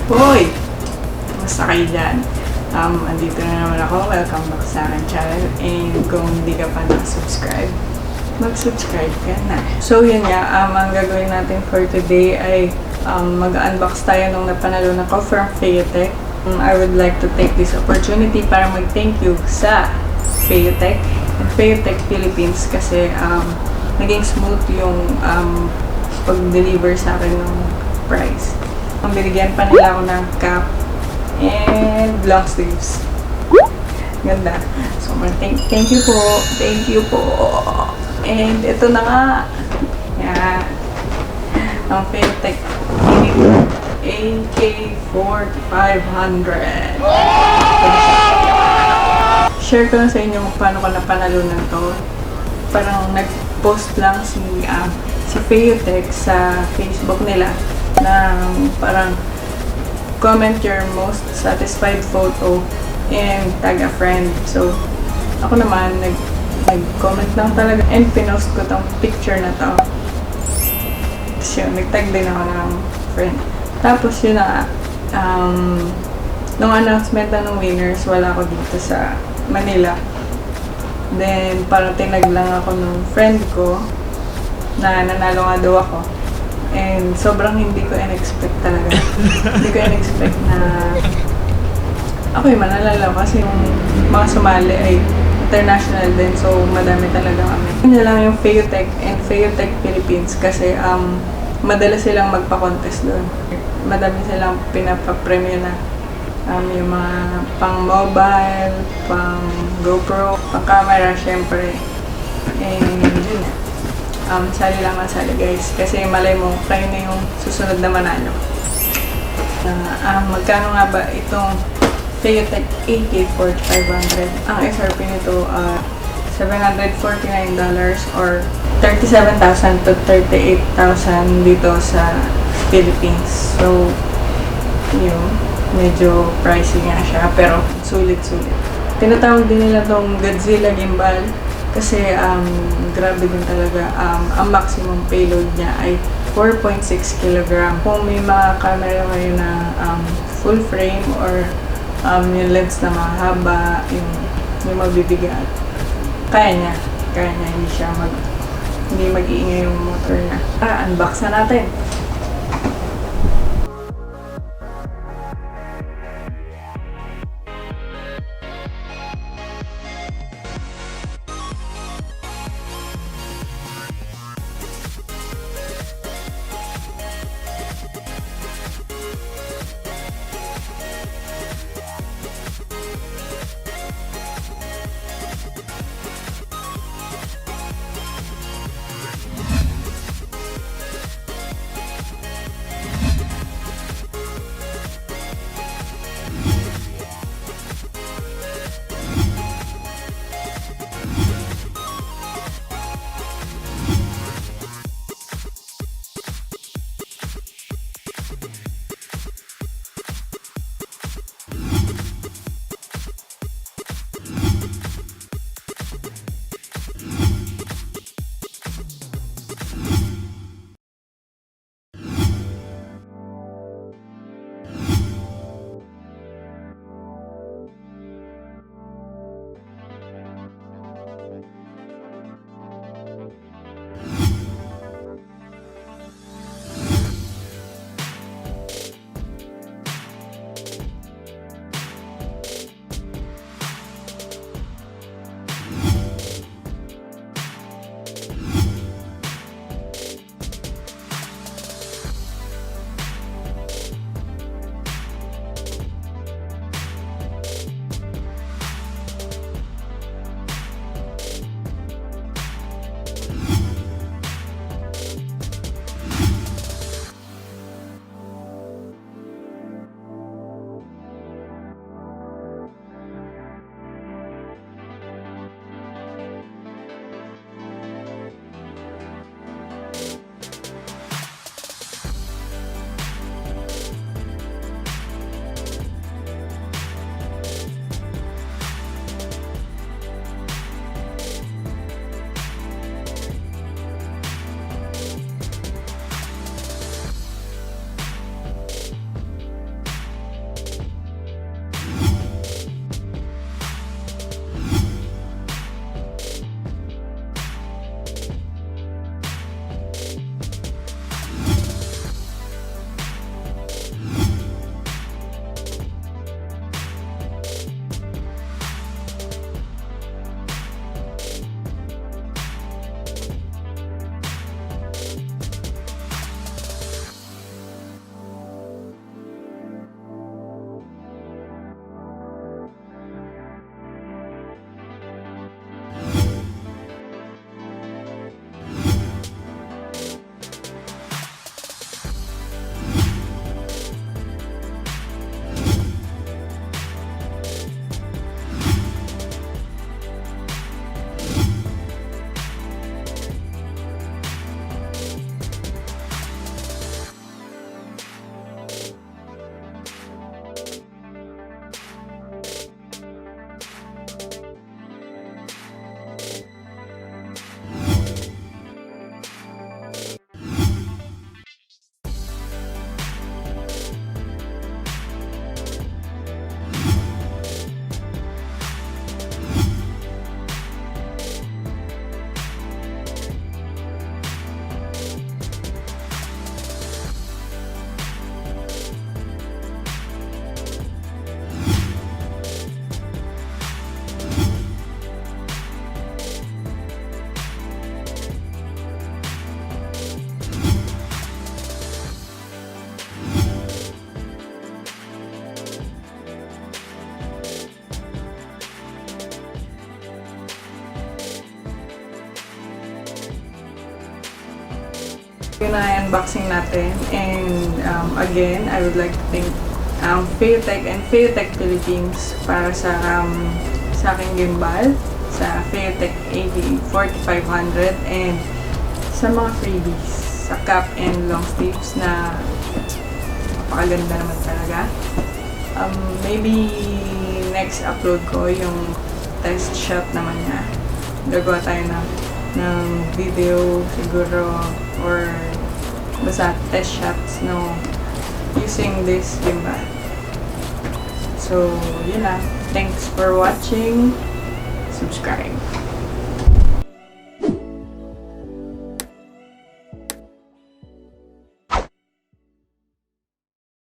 Hoy! Basta kayo dyan. Andito na naman ako. Welcome back sa akin channel. And kung hindi ka pa nakasubscribe, mag-subscribe ka na. So yun nga, ang gagawin natin for today ay mag-unbox tayo nung napanalunan ko from Feiyutech. I would like to take this opportunity para mag-thank you sa Feiyutech and Feiyutech Philippines kasi naging smooth yung pag-deliver sa akin ng price. Binigyan pa nila ako ng cap and long sleeves. Ganda. So, thank you po. Thank you po. And ito na nga. Yan. Ang Feiyutech AK4500. Share ko lang sa inyo kung paano ko napanalunan to. Parang nag-post lang si Feiyutech sa Facebook nila na parang comment your most satisfied photo and tag a friend. So, ako naman nag-comment lang talaga and pinost ko tong picture na to. Tapos yun, nag-tag din ako ng friend. Tapos yun na nung announcement na ng winners, wala ako dito sa Manila. Then, parang tinag lang ako ng friend ko na nanalo nga daw ako. And sobrang hindi ko in-expect talaga. Hindi ko in-expect na ako yung manalala kasi yung mga sumali ay international din. So, madami talaga kami. Yun lang yung Feiyutech and Feiyutech Philippines kasi madala silang magpa-contest doon. Madami silang pinapapremyo na yung mga pang-mobile, pang-GoPro, pang-camera, syempre. And yun na. Sali lang ang sali guys. Kasi malay mo, kayo na yung susunod na manalo. Magkano nga ba itong Feiyutech AK4500? Ang SRP nito, $749 or 37,000 to 38,000 dito sa Philippines. So, yun, medyo pricey nga siya, pero sulit-sulit. Tinatawag din nila tong Godzilla Gimbal kasi grabe din talaga. Ang maximum payload niya ay 4.6 kg. Kung may mga camera kayo na full frame or yung lens na mahaba, yung mabibigat, kaya niya, hindi mag-iingay yung motor niya. Unbox na natin. Yun na unboxing natin, and again, I would like to thank Feiyutech and Feiyutech Philippines para sa aking gimbal, sa Feiyutech AK4500, and sa mga freebies, sa cap and long sleeves na napakaganda naman talaga. Maybe next upload ko yung test shot naman niya. Gagawa tayo ng video siguro, or basta test shots using this gimbal. So, yun na. Thanks for watching. Subscribe.